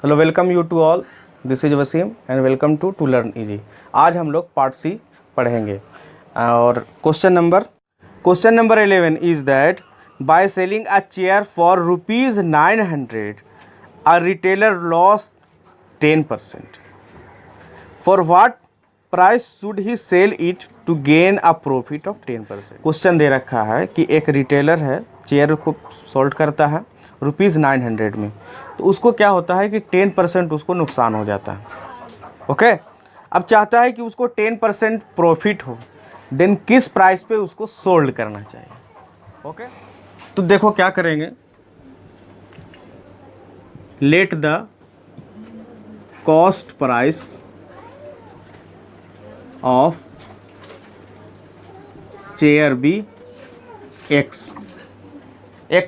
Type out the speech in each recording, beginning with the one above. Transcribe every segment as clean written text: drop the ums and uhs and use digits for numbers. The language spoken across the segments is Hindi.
Hello, welcome you to all. This is Wasim and welcome to learn easy. आज हम लोग पार्ट सी पढ़ेंगे और question number 11 is that by selling a chair for ₹900 a retailer loss 10%। For what price should he sell it to gain a profit of 10%। Question दे रखा है कि एक रिटेलर है, चेयर को सोल्ड करता है ₹900 में, तो उसको क्या होता है कि 10% उसको नुकसान हो जाता है। ओके, अब चाहता है कि उसको 10% प्रॉफिट हो, देन किस प्राइस पे उसको सोल्ड करना चाहिए। ओके, तो देखो क्या करेंगे। Let the cost price of chair be X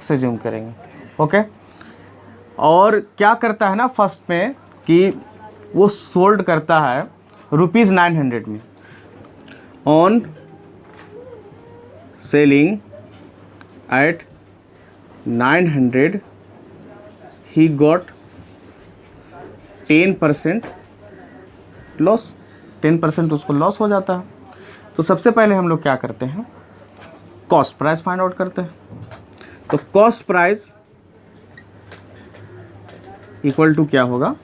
से जूम करेंगे। ओके, और क्या करता है ना, फर्स्ट में कि वो सोल्ड करता है ₹900 में। On selling eight 900 he got 10% loss. 10% उसको लॉस हो जाता है। तो सबसे पहले हम लोग क्या करते हैं, कॉस्ट प्राइस फाइंड आउट करते हैं। तो कॉस्ट प्राइस इक्वल टू क्या होगा,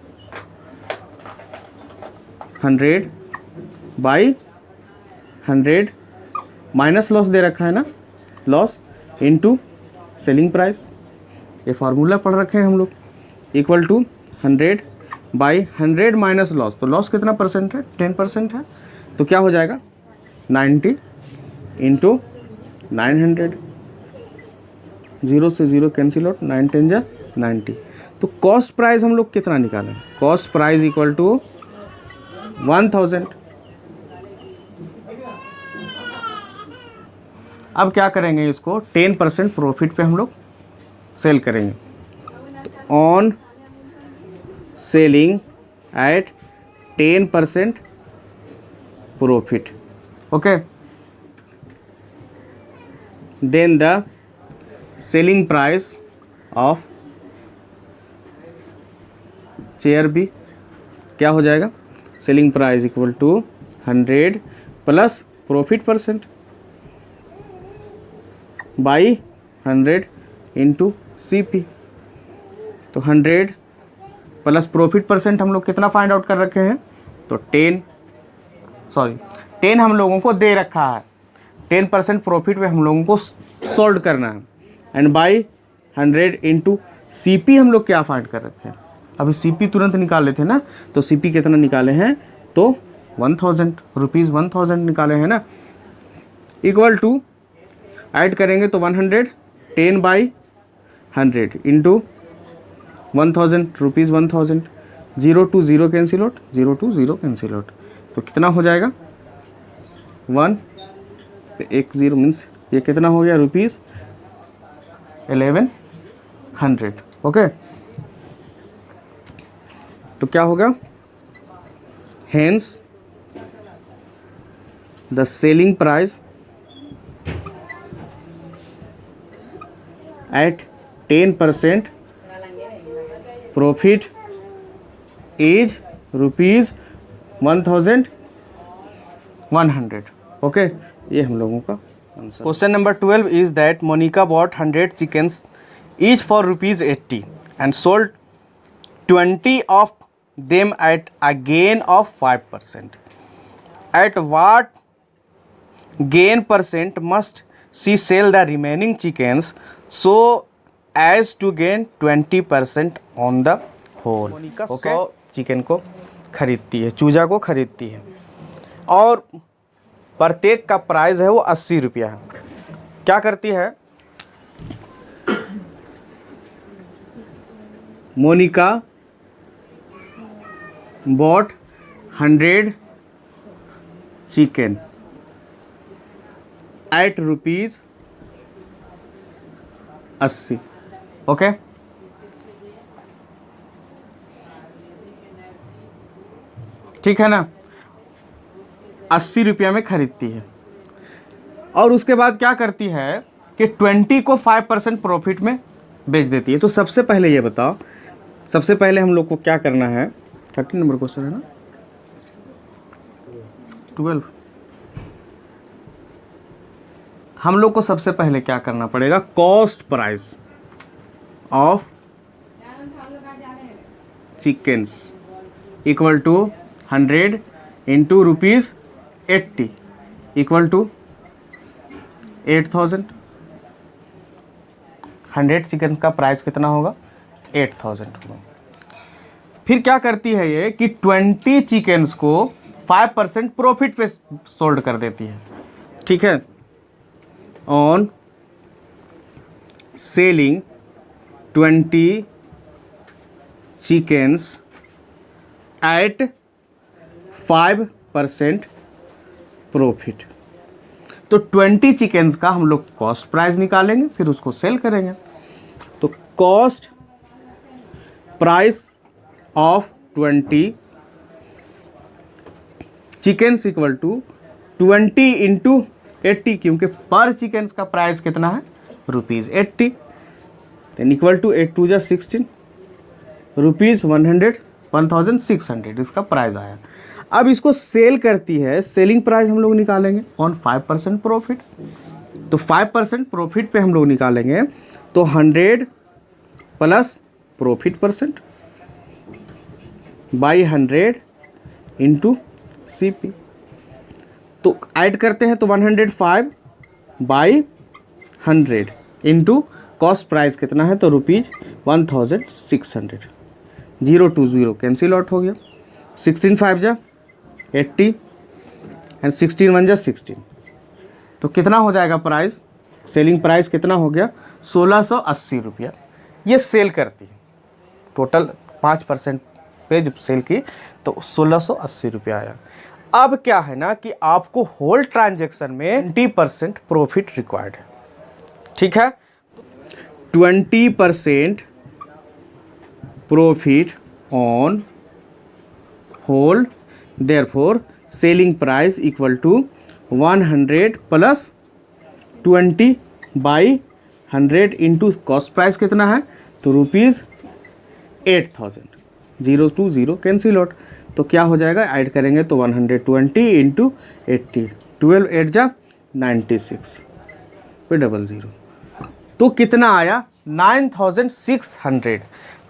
100 बाई 100 माइनस लॉस दे रखा है ना, लॉस इनटू सेलिंग प्राइस। ये फार्मूला पढ़ रखे हैं हम लोग। Equal to 100 by 100 minus loss. तो लॉस कितना परसेंट है, 10% है। तो क्या हो जाएगा, 90 इंटू 900। 0 से 0 कैंसिल आउट, 9 10 जा 90। तो कॉस्ट प्राइस हम लोग कितना निकालें, कॉस्ट प्राइस इक्वल टू 1000। अब क्या करेंगे, इसको 10% प्रॉफिट पे हम लोग सेल करेंगे। तो on selling at 10% profit, okay, then the selling price of chair be क्या हो जाएगा, selling price equal to 100 plus profit percent by 100 into CP। तो 100 प्लस प्रॉफिट परसेंट हम लोग कितना फाइंड आउट कर रखे हैं, तो 10 हम लोगों को दे रखा है। 10% प्रॉफिट पे हम लोगों को सोल्ड करना है। एंड बाई 100 इंटू CP हम लोग क्या फाइंड कर रखे हैं, अभी CP तुरंत निकाल लेते हैं ना। तो CP कितना निकाले हैं, तो 1000 रुपीज़ 1000 निकाले हैं ना। इक्वल टू ऐड करेंगे तो 100 10 by 100 into 1000 rupees 1000। 0 to 0 cancel out, 0 to 0 cancel out. तो कितना हो जाएगा, 1 एक 0 मीन्स ये कितना हो गया, ₹1100। ओके, तो क्या होगा, hence the selling price at 10% profit is ₹1100। Okay, ये हम लोगों का answer. Question number 12 is that Monica bought 100 chickens each for ₹80 and sold 20 of them at a gain of 5%. At what gain percent must she sell the remaining chickens so as to gain 20% on the whole? Monica 100 chicken को खरीदती है, चूजा को खरीदती है, और प्रत्येक का प्राइस है वो ₹80 है। क्या करती है, Monica bought 100 chicken at ₹80। Okay, ठीक है ना, ₹80 में खरीदती है। और उसके बाद क्या करती है कि 20 को 5% प्रॉफिट में बेच देती है। तो सबसे पहले ये बताओ सबसे पहले हम लोग को क्या करना है, 13 नंबर क्वेश्चन है ना, 12। हम लोग को सबसे पहले क्या करना पड़ेगा, cost price of chickens equal to 100 into ₹80 equal to 8,000। 100 chickens का प्राइस कितना होगा, 8,000 होगा। फिर क्या करती है ये कि 20 चिकन्स को 5% प्रॉफिट पे सोल्ड कर देती है, ठीक है। On selling 20 chickens at 5% profit. तो 20 चिकन्स का हम लोग कॉस्ट प्राइस निकालेंगे, फिर उसको सेल करेंगे। तो cost price of 20 chickens equal to 20 into 80, क्योंकि पर चिकन्स का प्राइस कितना है, ₹80, देन इक्वल टू 8 2 16, ₹100 इसका प्राइस आया। अब इसको सेल करती है, सेलिंग प्राइस हम लोग निकालेंगे ऑन 5% प्रॉफिट। तो 5% प्रॉफिट पे हम लोग निकालेंगे, तो 100 plus profit percent by 100 into CP। तो ऐड करते हैं तो 105 बाई 100 इंटू कॉस्ट प्राइस कितना है, तो ₹1600। 0 2 0 कैंसिल आउट हो गया, 16 5 जा 80 एंड 16 1 जा 16। तो कितना हो जाएगा प्राइस, सेलिंग प्राइस कितना हो गया, ₹1680। ये सेल करती है, टोटल 5% पे जब सेल की तो ₹1680 आया। अब क्या है ना कि आपको होल ट्रांजैक्शन में 20% प्रॉफिट रिक्वायर्ड है, ठीक है। 20% profit on whole, therefore selling price equal to 100 plus 20 by 100 into cost price कितना है, तो ₹8000। 0 2 0 कैंसिल आउट, तो क्या हो जाएगा, ऐड करेंगे तो 120 इंटू 80, 12 8 जा 96 पे 00। तो कितना आया, 9600।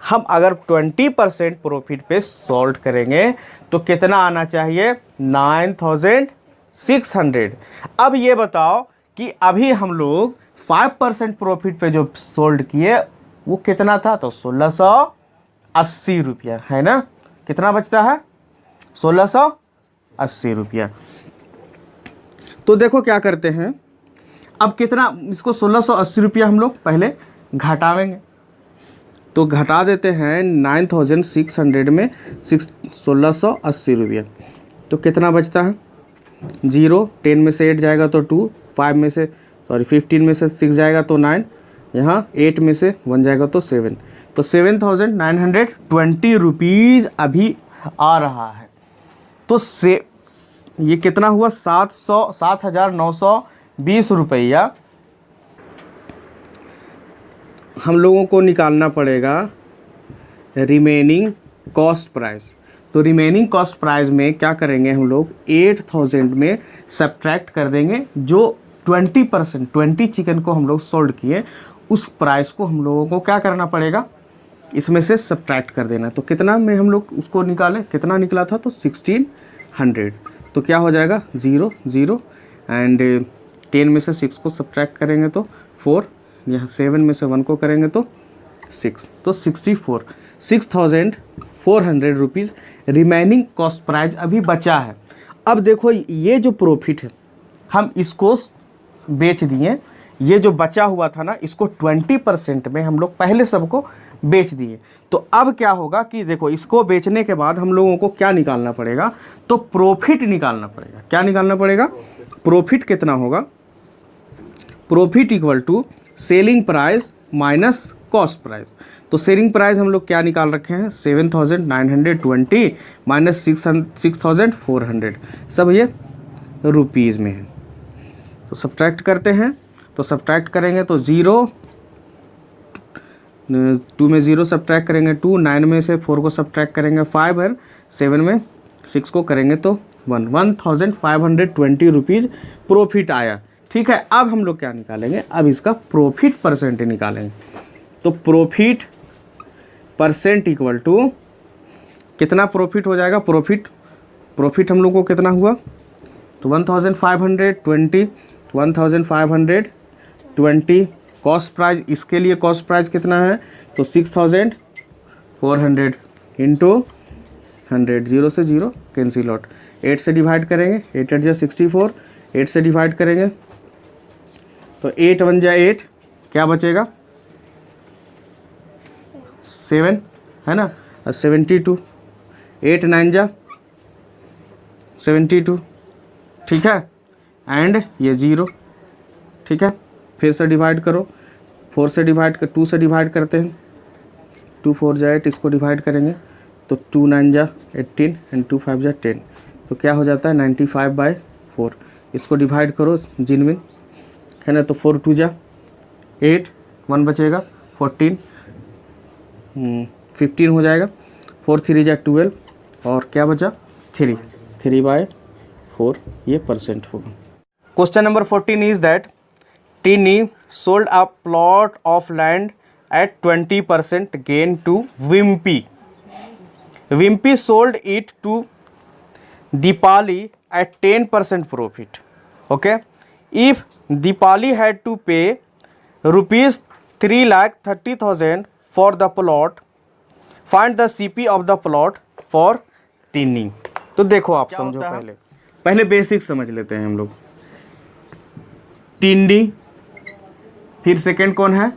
हम अगर 20% प्रॉफिट पे सोल्ड करेंगे तो कितना आना चाहिए, 9600। अब ये बताओ कि अभी हम लोग 5% प्रॉफिट पे जो सोल्ड किए वो कितना था, तो ₹1680 है ना। कितना बचता है, ₹1680। तो देखो क्या करते हैं, अब कितना, इसको ₹1680 हम लोग पहले घटावेंगे। तो घटा देते हैं 9600 में 1680। तो कितना बचता है, 0, 10 में से 8 जाएगा तो 2, 5 में से 15 में से 6 जाएगा तो 9, यहाँ 8 में से 1 जाएगा तो 7। तो ₹7920 अभी आ रहा है। तो ये कितना हुआ, 7,920 रुपया हम लोगों को निकालना पड़ेगा रिमेनिंग कॉस्ट प्राइस। तो रिमेनिंग कॉस्ट प्राइस में क्या करेंगे हम लोग, 8000 में सब्ट्रैक्ट कर देंगे जो 20% 20 चिकन को हम लोग सोल्ड किए, उस प्राइस को हम लोगों को क्या करना पड़ेगा, इसमें से सब्ट्रैक्ट कर देना। तो कितना में हम लोग उसको निकाले, कितना निकला था, तो 1600। तो क्या हो जाएगा, 0 0 एंड 10 में से 6 को सब्ट्रैक्ट करेंगे तो 4, यहाँ 7 में से 1 को करेंगे तो 6, तो 64,400 रुपीज़ रिमेनिंग कॉस्ट प्राइस अभी बचा है। अब देखो ये जो प्रॉफिट है हम इसको बेच दिए, ये जो बचा हुआ था ना इसको 20% में हम लोग पहले सबको बेच दिए। तो अब क्या होगा कि देखो इसको बेचने के बाद हम लोगों को क्या निकालना पड़ेगा, तो प्रॉफिट निकालना पड़ेगा। क्या निकालना पड़ेगा, प्रॉफिट कितना होगा, profit equal to selling price minus cost price. तो सेलिंग प्राइस हम लोग क्या निकाल रखे हैं, 7920 माइनस 6400, सब ये रुपीज़ में है। तो सब्ट्रैक्ट करते हैं, तो सब्ट्रैक्ट करेंगे तो 0 2 में 0 सब्ट्रैक्ट करेंगे 2, 9 में से 4 को सब्ट्रैक्ट करेंगे 5 और 7 में 6 को करेंगे तो 1520 रुपीज़ प्रॉफिट आया। ठीक है, अब हम लोग क्या निकालेंगे, अब इसका प्रॉफिट परसेंट निकालेंगे। तो प्रॉफिट परसेंट इक्वल टू कितना प्रॉफिट हो जाएगा, प्रॉफिट हम लोग को कितना हुआ, तो 1520 कॉस्ट प्राइस, इसके लिए कॉस्ट प्राइस कितना है, तो 6400 इंटू 100, 0 से 0 कैंसिल आउट, 8 से डिवाइड करेंगे, 8 8 जा 64, 8 से डिवाइड करेंगे तो 8 1 जा 8, क्या बचेगा 7 है ना, 72, 8 9 जा 72, ठीक है, एंड ये 0, ठीक है, फिर से डिवाइड करो, 4 से डिवाइड कर 2 से डिवाइड करते हैं, 2 4 जा 8, इसको डिवाइड करेंगे तो 2 9 जा 18 एंड 2 5 जा 10, तो क्या हो जाता है 95/4, इसको डिवाइड करो जिनविन है ना, तो 4 2 जा 8, 1 बचेगा 14, 15 हो जाएगा, 4 3 जा 12 और क्या बचा 3/4, ये परसेंट होगा। Question number 14 is that Tiny sold a plot of land at 20% gain to Wimpy. Wimpy sold it to Deepali at 10% profit. Okay. If Deepali had to pay rupees 3,30,000 for the plot, find the CP of the plot for Tini. तो देखो आप समझो, पहले बेसिक समझ लेते हैं हम लोग। टिंडी, फिर सेकंड कौन है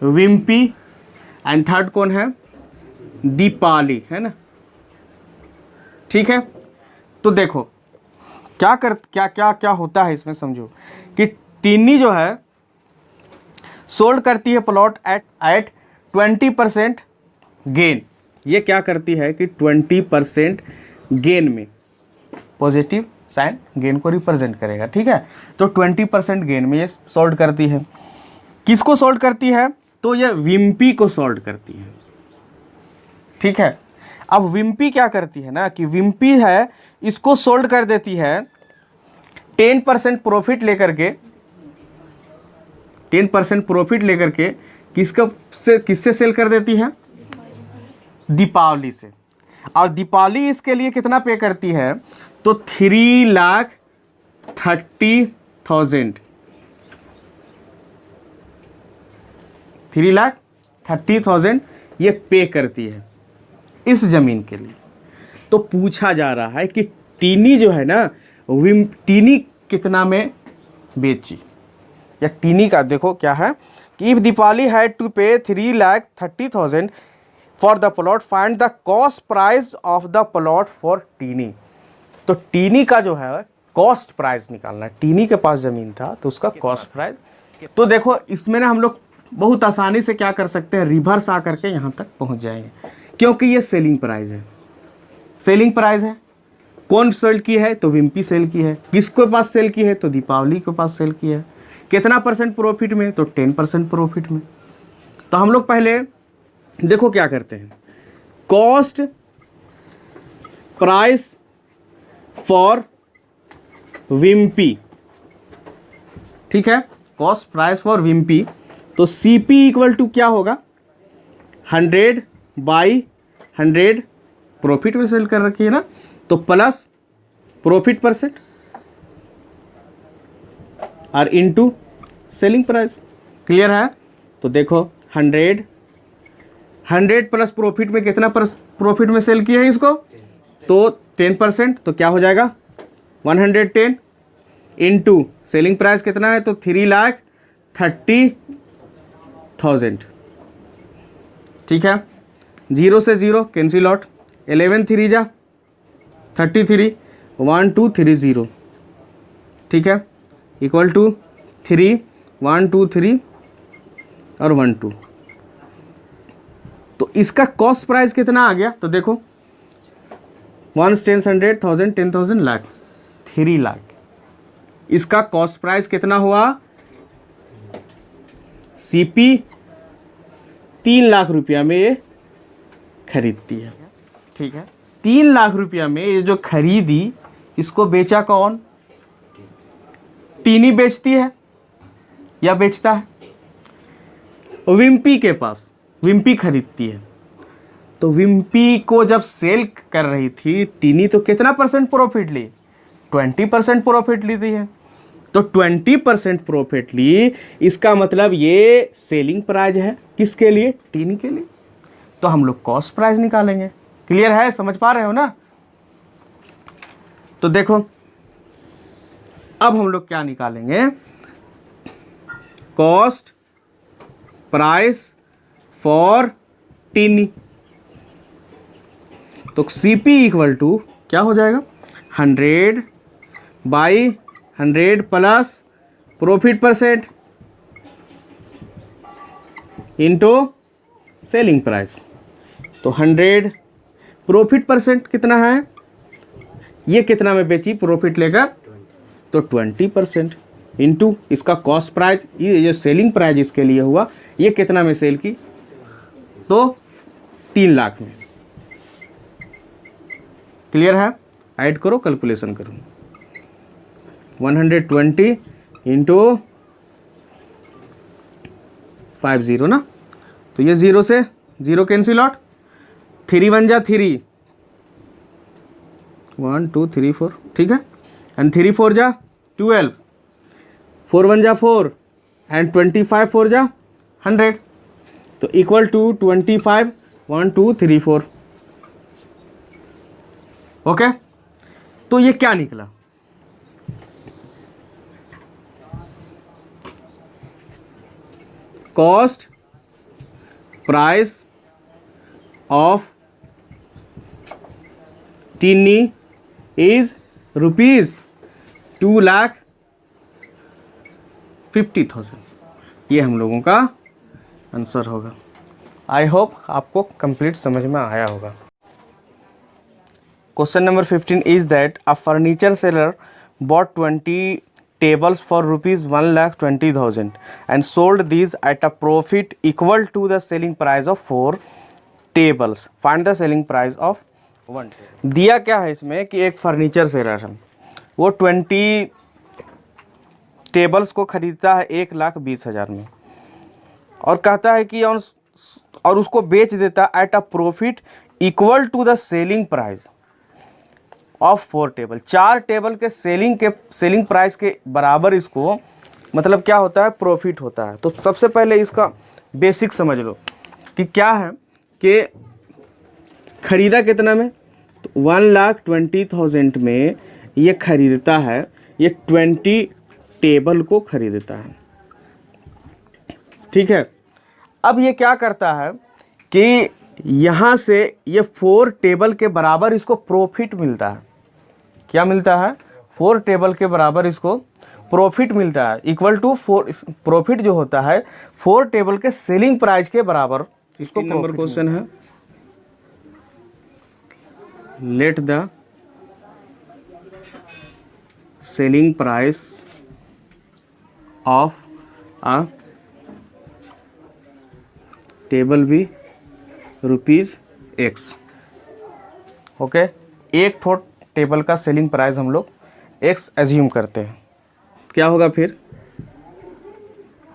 विम्पी, एंड थर्ड कौन है दीपाली, है ना, ठीक है। तो देखो क्या होता है इसमें, समझो कि टिन्नी जो है सोल्ड करती है प्लॉट एट 20% गेन। ये क्या करती है कि 20% गेन में पॉजिटिव साइन गेन को रिप्रेजेंट करेगा, ठीक है। तो 20% गेन में ये सोल्ड करती है। किसको सोल्ड करती है, तो ये विम्पी को सोल्ड करती है, ठीक है। अब विम्पी क्या करती है ना कि विम्पी है इसको सोल्ड कर देती है 10% प्रॉफिट लेकर के, 10% प्रॉफिट लेकर के किससे सेल कर देती है, दीपावली से। और दीपावली इसके लिए कितना पे करती है, तो 3,30,000 3,30,000 ये पे करती है इस जमीन के लिए। तो पूछा जा रहा है कि टीनी जो है ना, टीनी कितना में बेची, या टीनी का देखो क्या है कि if Deepali had to pay 3,30,000 for the plot, find the cost price of the plot for tiny. तो टीनी का जो है कॉस्ट प्राइस निकालना है। टीनी के पास जमीन था तो उसका कॉस्ट प्राइस। तो देखो इसमें ना हम लोग बहुत आसानी से क्या कर सकते हैं, रिवर्स आ करके यहाँ तक पहुँच जाएंगे, क्योंकि ये सेलिंग प्राइस है। सेलिंग प्राइस है, कौन सेल की है, तो विम्पी सेल की है। किसके पास सेल की है, तो दीपावली के पास सेल की है। कितना परसेंट प्रॉफिट में, तो 10% प्रॉफिट में। तो हम लोग पहले देखो क्या करते हैं, कॉस्ट प्राइस फॉर विम्पी, ठीक है, कॉस्ट प्राइस फॉर विम्पी। तो CP इक्वल टू क्या होगा, 100/100 प्रॉफिट में सेल कर रखी है ना, तो प्लस प्रॉफिट परसेंट और इनटू सेलिंग प्राइस। क्लियर है। तो देखो 100 प्लस प्रॉफिट में कितना प्रॉफिट में सेल किया है इसको, तो 10%, तो क्या हो जाएगा 110 इनटू सेलिंग प्राइस कितना है, तो 3,30,000, ठीक है। 0 से 0 कैंसिल आउट, 11 3 जा 33, 1 2 3 0, ठीक है, इक्वल टू 3 1 2 3 और 1 2। तो इसका कॉस्ट प्राइस कितना आ गया, तो देखो 1 10 100 1000 10,000 लाख, 3 लाख। इसका कॉस्ट प्राइस कितना हुआ, CP 3 लाख रुपया में ये खरीदती है, ठीक है। 3 लाख रुपया में ये जो खरीदी, इसको बेचा कौन? टीनी बेचती है या बेचता है? विम्पी के पास, विम्पी खरीदती है। तो विम्पी को जब सेल कर रही थी टीनी, तो कितना परसेंट प्रॉफिट ली? 20% प्रॉफिट ली थी है। तो 20% प्रॉफिट ली, इसका मतलब ये सेलिंग प्राइस है किसके लिए? टीनी के लिए। तो हम लोग कॉस्ट प्राइस निकालेंगे। क्लियर है? समझ पा रहे हो ना? तो देखो अब हम लोग क्या निकालेंगे? Cost price for tiny. तो CP इक्वल टू क्या हो जाएगा? 100/100 plus profit percent into selling price. तो 100 प्रॉफिट परसेंट कितना है? ये कितना में बेची प्रॉफिट लेकर? तो 20% इंटू इसका कॉस्ट प्राइस, ये जो सेलिंग प्राइस इसके लिए हुआ, ये कितना में सेल की? तो 3 लाख में। क्लियर है? ऐड करो, कैलकुलेशन करो। 120 इंटू 50 ना, तो ये 0 से 0 कैंसिल आउट। 3 1 जा 3, 1 2 3 4, ठीक है। एंड 3 4 जा 12, 4 1 जा 4, एंड 25 4 जा 100। तो इक्वल टू 25 1 2 3 4। ओके, तो ये क्या निकला? कॉस्ट प्राइस ऑफ टीनी इज ₹2,50,000। ये हम लोगों का आंसर होगा। आई होप आपको कंप्लीट समझ में आया होगा। Question number 15 is that a furniture seller bought 20 tables for ₹1,20,000 and sold these at a profit equal to the selling price of 4 tables. Find the selling price of 1 table. दिया क्या है इसमें कि एक फर्नीचर सेलर है, वो 20 टेबल्स को खरीदता है 1,20,000 में, और कहता है कि और उसको बेच देता at a profit equal to the selling price of 4 table. 4 table के सेलिंग प्राइस के बराबर इसको, मतलब क्या होता है? प्रॉफिट होता है। तो सबसे पहले इसका बेसिक समझ लो कि क्या है कि खरीदा कितना में? तो 1,20,000 में ये खरीदता है, ये 20 टेबल को खरीदता है, ठीक है। अब ये क्या करता है कि यहाँ से ये 4 टेबल के बराबर इसको प्रॉफिट मिलता है। क्या मिलता है? 4 टेबल के बराबर इसको प्रॉफिट मिलता है, इक्वल टू 4। प्रॉफिट जो होता है 4 टेबल के सेलिंग प्राइस के बराबर इसको। नंबर क्वेश्चन है, let the selling price of a table भी ₹X। ओके, एक थोट टेबल का सेलिंग प्राइस हम लोग X एज्यूम करते हैं। क्या होगा फिर?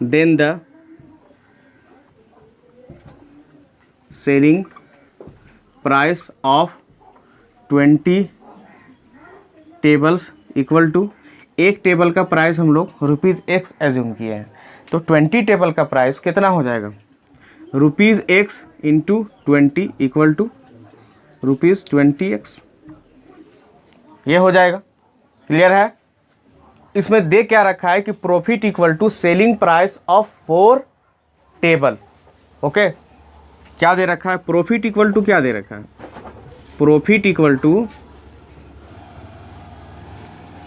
Then the selling price of 20 tables equal to, एक टेबल का प्राइस हम लोग ₹X एज्यूम किए हैं, तो 20 टेबल का प्राइस कितना हो जाएगा? ₹X into 20 equal to ₹20X। ये हो जाएगा। क्लियर है? इसमें दे क्या रखा है कि profit equal to selling price of 4 table. Okay, क्या दे रखा है? प्रॉफिट इक्वल टू क्या दे रखा है? Profit equal to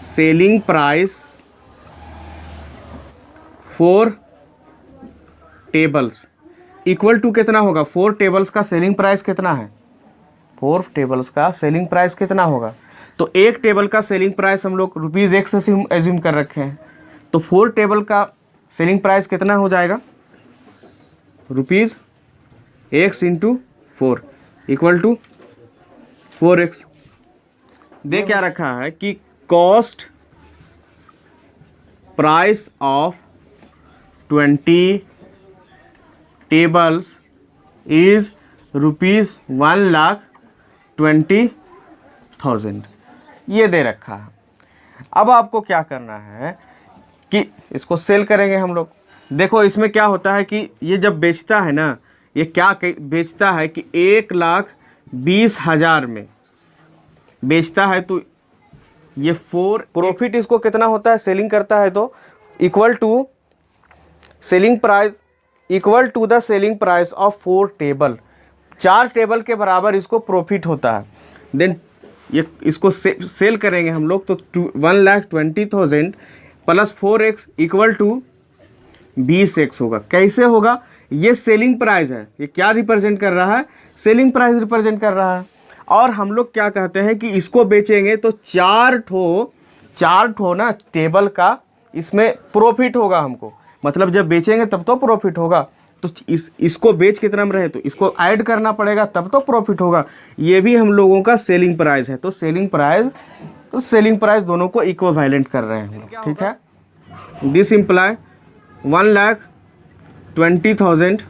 selling price 4 tables equal to कितना होगा? 4 टेबल्स का सेलिंग प्राइस कितना है? 4 टेबल्स का सेलिंग प्राइस कितना होगा? तो एक टेबल का सेलिंग प्राइस हम लोग ₹X एज्यूम कर रखे हैं, तो 4 टेबल का सेलिंग प्राइस कितना हो जाएगा? x into 4 equal to 4x। दे क्या रखा है कि cost price of 20 tables is ₹1,20,000, ये दे रखा है। अब आपको क्या करना है कि इसको सेल करेंगे हम लोग। देखो इसमें क्या होता है कि ये जब बेचता है ना, ये क्या बेचता है कि 1,20,000 में बेचता है, तो ये 4 प्रॉफिट इसको कितना होता है सेलिंग करता है तो equal to selling price equal to the selling price of 4 table. 4 table के बराबर इसको प्रॉफिट होता है। देन ये इसको सेल करेंगे हम लोग तो 1,20,000 plus 4x equal to 20x होगा। कैसे होगा? ये सेलिंग प्राइस है, ये क्या रिप्रेजेंट कर रहा है? सेलिंग प्राइस रिप्रेजेंट कर रहा है। और हम लोग क्या कहते हैं कि इसको बेचेंगे तो 4 ठो ना टेबल का इसमें प्रॉफिट होगा हमको, मतलब जब बेचेंगे तब तो प्रॉफिट होगा। तो इसको बेच कितना में रहे तो इसको ऐड करना पड़ेगा तब तो प्रॉफिट होगा। ये भी हम लोगों का सेलिंग प्राइस है। तो सेलिंग प्राइस दोनों को इक्विवेलेंट कर रहे हैं, ठीक है। This imply 1,20,000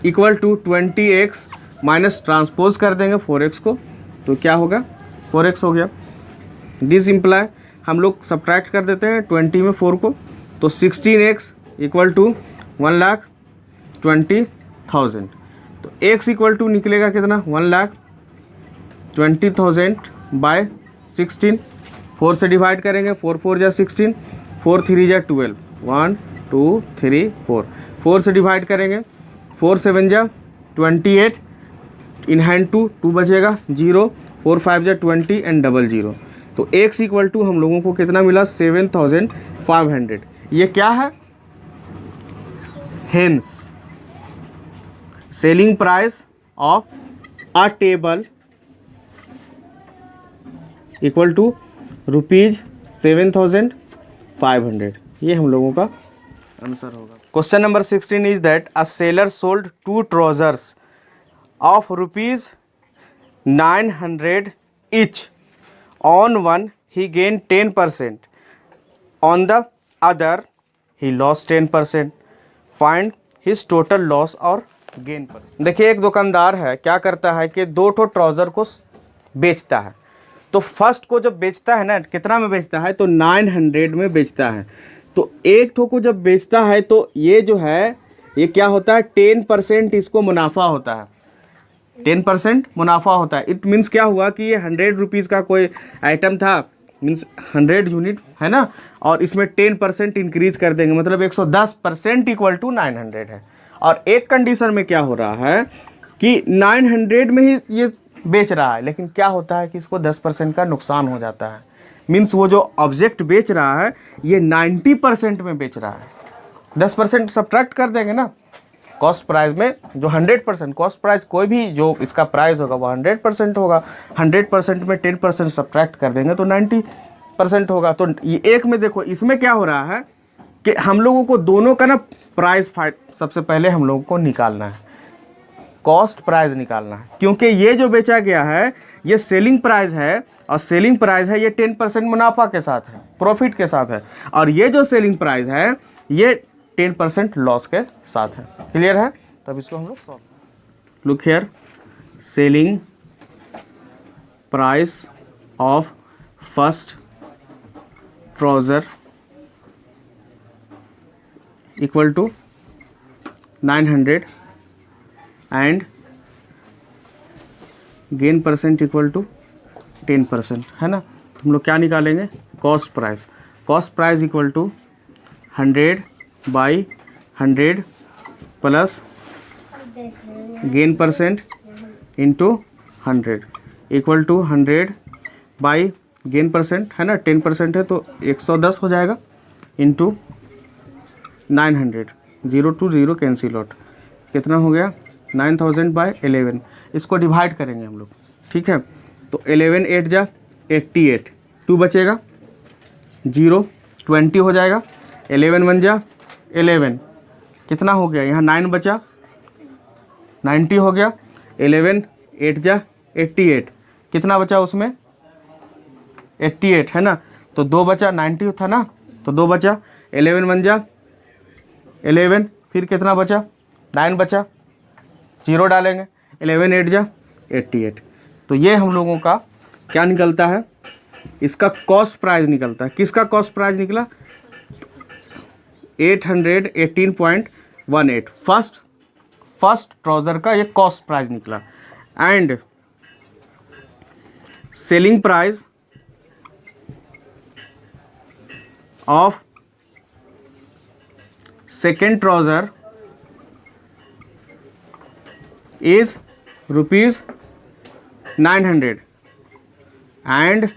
equal to 20x minus transpose कर देंगे 4x को, तो क्या होगा? 4x हो गया। दिस इम्प्लाई हम लोग सब्ट्रैक्ट कर देते हैं 20 में 4 को, तो 16x इक्वल टू 1,20,000। तो x इक्वल टू निकलेगा कितना? 1,20,000 बाय 16। 4 से डिवाइड करेंगे, 4 4 जा 16, 4 3 जा 12, 1 2 3 4। 4 से डिवाइड करेंगे, 4 7 जा 28, इन हैंड 2 बचेगा 0, 4 5 जा 20 एंड 00। तो x इक्वल टू हम लोगों को कितना मिला? 7,500। ये क्या है? Hence selling price of a table equal to ₹7,500। ये हम लोगों का आंसर होगा। Question number 16 is that a seller sold 2 trousers of ₹900 each. On one he gained 10%, on the other he lost 10%. Find his total loss और gain percent. देखिए एक दुकानदार है, क्या करता है कि 2 ठो ट्राउज़र को बेचता है। तो फर्स्ट को जब बेचता है ना, कितना में बेचता है? तो 900 में बेचता है। तो एक ठो को जब बेचता है तो ये जो है ये क्या होता है? 10% इसको मुनाफा होता है। 10% मुनाफा होता है। इट मीन्स क्या हुआ कि ये 100 रुपीज़ का कोई आइटम था, मीन्स 100 यूनिट है ना, और इसमें 10% इंक्रीज कर देंगे, मतलब 110% इक्वल टू 900 है। और एक कंडीशन में क्या हो रहा है कि 900 में ही ये बेच रहा है, लेकिन क्या होता है कि इसको 10% का नुकसान हो जाता है। मीन्स वो जो ऑब्जेक्ट बेच रहा है ये 90% में बेच रहा है। 10% सब्ट्रैक्ट कर देंगे ना कॉस्ट प्राइस में, जो 100% कॉस्ट प्राइस, कोई भी जो इसका प्राइस होगा वो 100% होगा। 100% में 10% सब्ट्रैक्ट कर देंगे तो 90% होगा। तो ये एक में देखो इसमें क्या हो रहा है कि हम लोगों को दोनों का ना प्राइस सबसे पहले हम लोगों को निकालना है, कॉस्ट प्राइस निकालना है, क्योंकि ये जो बेचा गया है ये सेलिंग प्राइस है, और सेलिंग प्राइस है ये 10% मुनाफा के साथ है, प्रॉफिट के साथ है, और ये जो सेलिंग प्राइस है ये 10% लॉस के साथ है। क्लियर है? तब इसको हम लोग solve. Look here, selling price of first trouser equal to 900 and gain percent equal to 10%, है ना। तो हम लोग क्या निकालेंगे? Cost price. Cost price equal to 100 by 100 plus gain percent into 100 equal to 100 by gain percent, है ना, 10% है तो 110 हो जाएगा, इंटू 900, 0 to 0 कैंसिल आउट, कितना हो गया? 9000 बाई 11। इसको डिवाइड करेंगे हम लोग, ठीक है। तो 11 8 जा 88, 2 बचेगा 0, 20 हो जाएगा, 11 1 जा 11, कितना हो गया? यहाँ 9 बचा, 90 हो गया, 11 8 जा 88, कितना बचा उसमें 88 है ना, तो 2 बचा, 90 था ना तो 2 बचा, 11 बन जा 11, फिर कितना बचा 9 बचा, 0 डालेंगे, 11 8 जा 88। तो ये हम लोगों का क्या निकलता है, इसका कॉस्ट प्राइस निकलता है। किसका कॉस्ट प्राइस निकला 818.18, फर्स्ट ट्राउज़र का ये कॉस्ट प्राइस निकला। And selling price of second trouser is ₹900 and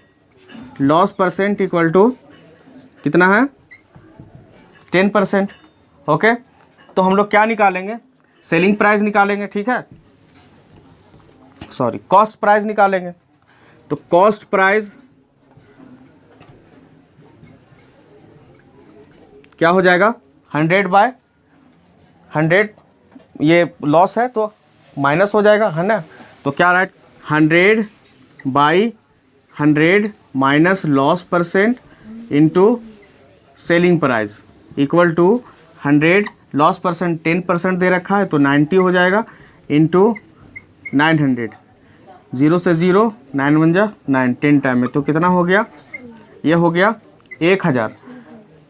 loss percent equal to कितना है 10%। ओके, तो हम लोग क्या निकालेंगे, सेलिंग प्राइस निकालेंगे, ठीक है, सॉरी कॉस्ट प्राइस निकालेंगे। तो कॉस्ट प्राइस क्या हो जाएगा 100/100, ये लॉस है तो माइनस हो जाएगा है ना, तो क्या right 100/100 minus loss percent into selling price equal to 100, loss percent 10% दे रखा है तो 90 हो जाएगा इंटू 900, 0 से 0 9 बन जा 9, 10 टाइम में तो कितना हो गया, ये हो गया 1000,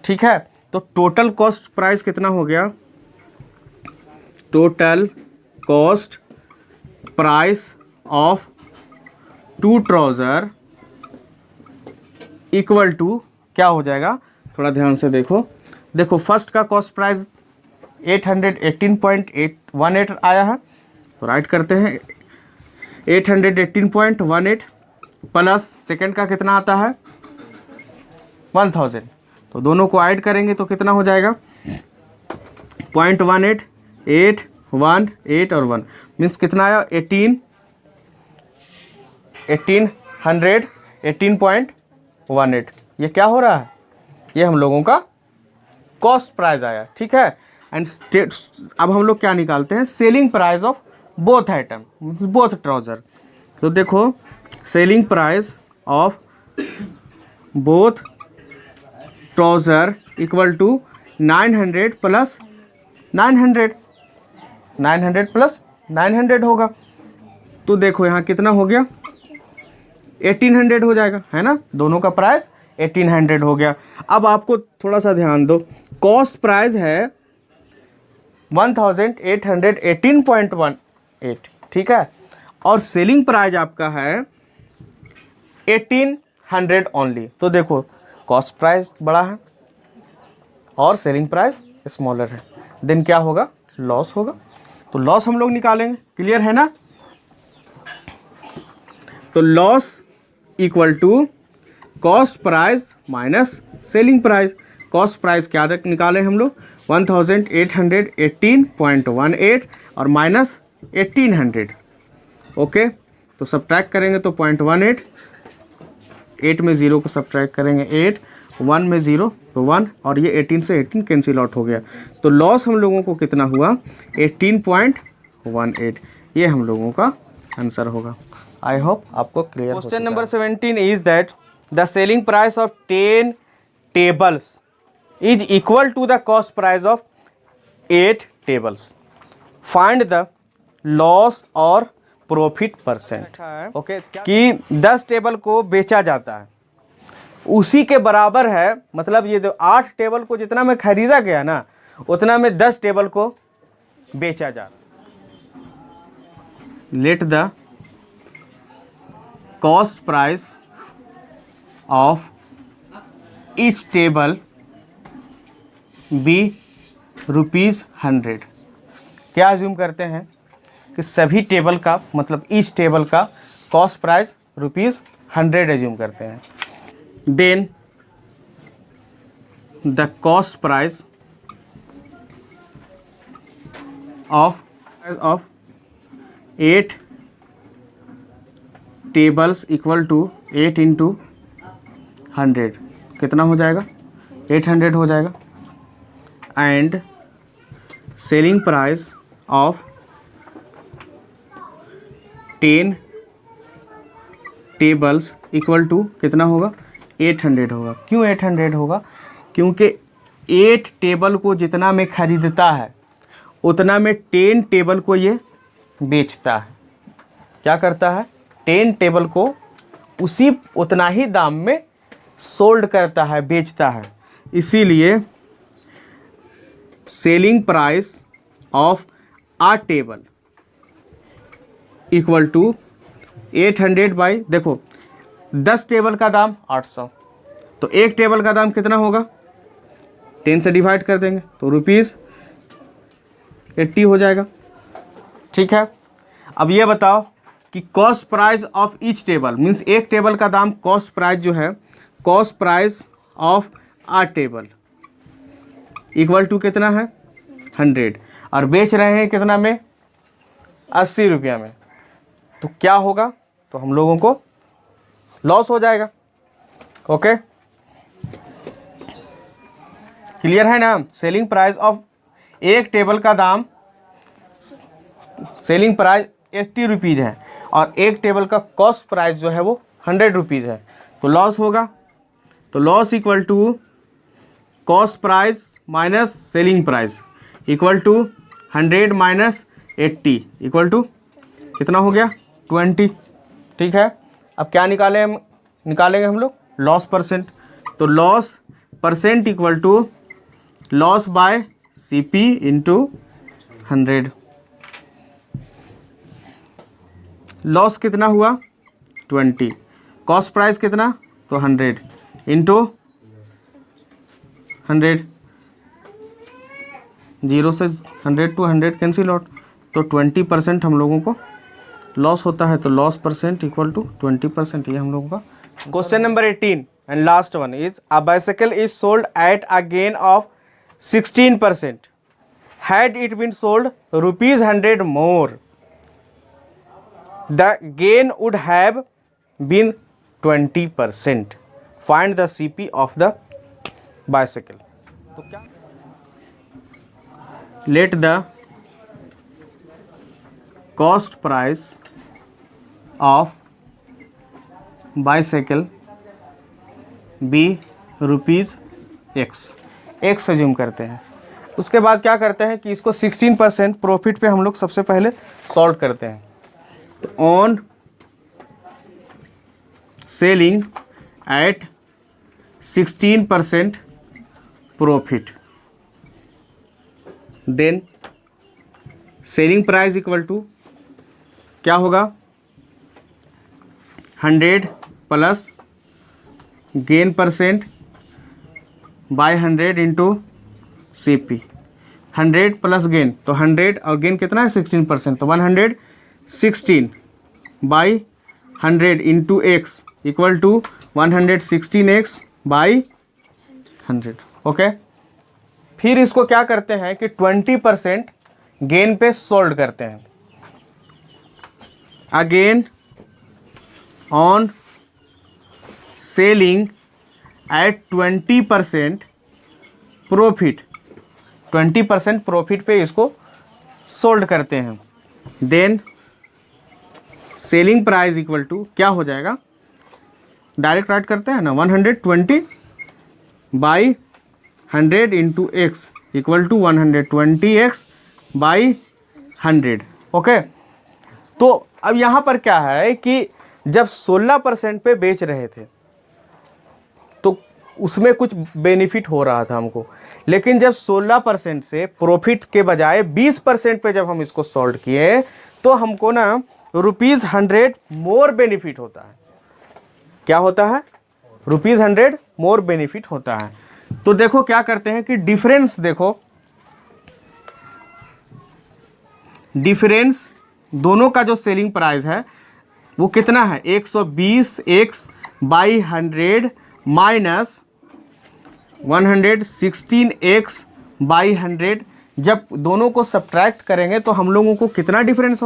ठीक है। तो टोटल कॉस्ट प्राइस कितना हो गया, total cost price of 2 trouser equal to क्या हो जाएगा, थोड़ा ध्यान से देखो फर्स्ट का कॉस्ट प्राइस 818.818 आया है, तो राइट करते हैं 818.18 प्लस सेकंड का कितना आता है 1000, तो दोनों को ऐड करेंगे तो कितना हो जाएगा 0.18 8 1 8 और 1 मीन्स कितना आया 1800 ये क्या हो रहा है, ये हम लोगों का कॉस्ट प्राइस आया, ठीक है। एंड अब हम लोग क्या निकालते हैं, selling price of both item, both trouser. तो देखो selling price of both trouser equal to 900 plus 900 plus 900 होगा, तो देखो यहाँ कितना हो गया 1800 हो जाएगा है ना, दोनों का प्राइस 1800 हो गया। अब आपको थोड़ा सा ध्यान दो, कॉस्ट प्राइस है 1818.18, ठीक है, और सेलिंग प्राइस आपका है 1800 ओनली, तो देखो कॉस्ट प्राइस बड़ा है और सेलिंग प्राइस स्मॉलर है, देन क्या होगा लॉस होगा, तो लॉस हम लोग निकालेंगे, क्लियर है ना। तो loss equal to cost price minus selling price, cost price क्या निकाले हम लोग 1818.18 और माइनस 1800, ओके, तो सब्ट्रैक्ट करेंगे तो 0.18, 8 में 0 को सब्ट्रैक्ट करेंगे 8, 1 में 0 तो 1 और ये 18 से 18 कैंसिल आउट हो गया, तो लॉस हम लोगों को कितना हुआ 18.18, ये हम लोगों का आंसर होगा। आई होप आपको clear. Question number 17 is that the selling price of 10 tables is equal to the cost price of 8 tables, find the loss और प्रॉफिट परसेंट। ओके, कि 10 टेबल को बेचा जाता है उसी के बराबर है, मतलब ये 8 टेबल को जितना में खरीदा गया ना उतना में 10 टेबल को बेचा जा रहा। Let the cost price of each table be ₹100। क्या अज्यूम करते हैं कि सभी टेबल का मतलब ईच टेबल का कॉस्ट प्राइस ₹100 अज्यूम करते हैं, then the cost price of 8 tables equal to 8 into 100 कितना हो जाएगा 800 हो जाएगा, and selling price of 10 tables equal to कितना होगा, 800 होगा। क्यों 800 होगा, क्योंकि 8 टेबल को जितना में खरीदता है उतना में 10 टेबल को ये बेचता है। क्या करता है, 10 टेबल को उतना ही दाम में सोल्ड करता है, बेचता है। इसीलिए selling price of a table equal to 800 by, देखो 10 टेबल का दाम 800, तो एक टेबल का दाम कितना होगा, 10 से डिवाइड कर देंगे तो ₹80 हो जाएगा। ठीक है, अब ये बताओ कि cost price of each table means एक टेबल का दाम, कॉस्ट प्राइस जो है, cost price of a table equal to कितना है, 100, और बेच रहे हैं कितना में, 80 रुपया में। तो क्या होगा, तो हम लोगों को लॉस हो जाएगा। ओके, क्लियर है ना। सेलिंग प्राइस ऑफ एक टेबल का दाम, सेलिंग प्राइस 80 रुपीज़ है और एक टेबल का कॉस्ट प्राइस जो है वो 100 रुपीज़ है, तो लॉस होगा। तो loss equal to cost price minus selling price equal to 100 minus 80 equal to कितना हो गया, 20। ठीक है, अब क्या निकालेंगे हम लोग, लॉस परसेंट। तो loss percent equal to loss by CP into 100। Loss कितना हुआ, 20, कॉस्ट प्राइस कितना, तो 100 इंटू 100, 0 से 100 टू 100 कैंसिल आउट, तो 20% हम लोगों को लॉस होता है। तो लॉस परसेंट इक्वल टू 20%, ये हम लोगों का। Question number 18 and last one is a bicycle is sold at a gain of 16%. Had it been sold ₹100 more, the gain would have been 20%. Find the CP of the bicycle. तो क्या, let the cost price of bicycle be ₹X. X assume करते हैं। उसके बाद क्या करते हैं कि इसको 16% प्रॉफिट पे हम लोग सबसे पहले सॉल्व करते हैं। तो on selling at 16% profit, then selling price equal to क्या होगा, 100 plus gain percent by 100 into CP। 100 plus gain, तो 100 और गेन कितना है, 16%, तो 116 by 100 into x equal to 116x by 100। Okay, फिर इसको क्या करते हैं कि 20% गेन पे सोल्ड करते हैं। Again on selling at 20% profit, 20% profit पे इसको सोल्ड करते हैं। Then selling price equal to क्या हो जाएगा, डायरेक्ट राइट करते हैं ना, 120 by 100 into x equal to 120x by 100। Okay, तो अब यहाँ पर क्या है कि जब 16% पे बेच रहे थे तो उसमें कुछ बेनिफिट हो रहा था हमको, लेकिन जब 16% से प्रॉफिट के बजाय 20% पे जब हम इसको सोल्ड किए तो हमको ना ₹100 मोर बेनिफिट होता है। क्या होता है, ₹100 मोर बेनिफिट होता है। तो देखो क्या करते हैं कि डिफरेंस देखो, डिफरेंस दोनों का जो सेलिंग प्राइस है वो कितना है, 120x by 100 minus 116x by 100। जब दोनों को सब्ट्रैक्ट करेंगे तो हम लोगों को कितना डिफरेंस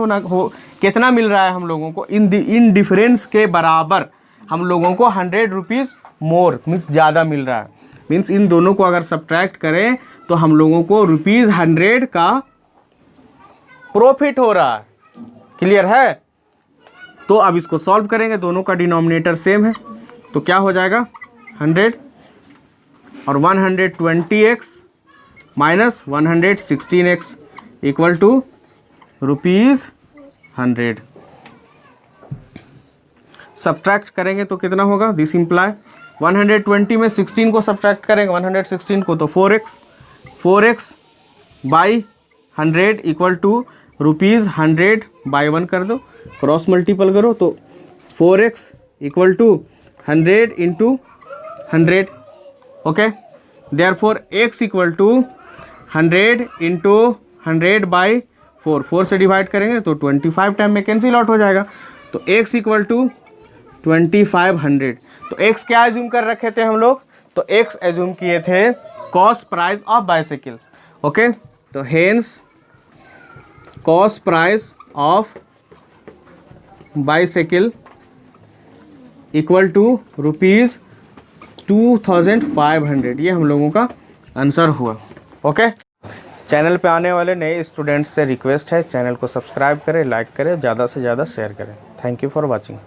कितना मिल रहा है हम लोगों को, इन डिफरेंस के बराबर हम लोगों को 100 रुपीज़ मोर मीन्स ज़्यादा मिल रहा है। मीन्स इन दोनों को अगर सब्ट्रैक्ट करें तो हम लोगों को ₹100 का प्रॉफिट हो रहा है। क्लियर है। तो अब इसको सॉल्व करेंगे, दोनों का डिनोमिनेटर सेम है, तो क्या हो जाएगा 100 और 120x minus 116x equal to ₹100। Subtract करेंगे तो कितना होगा, दिस इम्प्लाई 120 में 16 को सब्ट्रैक्ट करेंगे, 116 को, तो 4x by 100 equal to ₹100 by 1 कर दो, क्रॉस मल्टीपल करो, तो 4x equal to 100 into 100, okay. Therefore x equal to 100 into 100 by 4 से डिवाइड करेंगे तो 25 टाइम में कैंसिल आउट हो जाएगा, तो x इक्वल टू 2500। तो x क्या एज्यूम कर रखे थे हम लोग, तो x एज्यूम किए थे cost price of bicycles, okay. तो hence cost price of bicycle equal to ₹2500, ये हम लोगों का आंसर हुआ, ओके। चैनल पे आने वाले नए स्टूडेंट्स से रिक्वेस्ट है, चैनल को सब्सक्राइब करें, लाइक करें, ज़्यादा से ज़्यादा शेयर करें। Thank you for watching.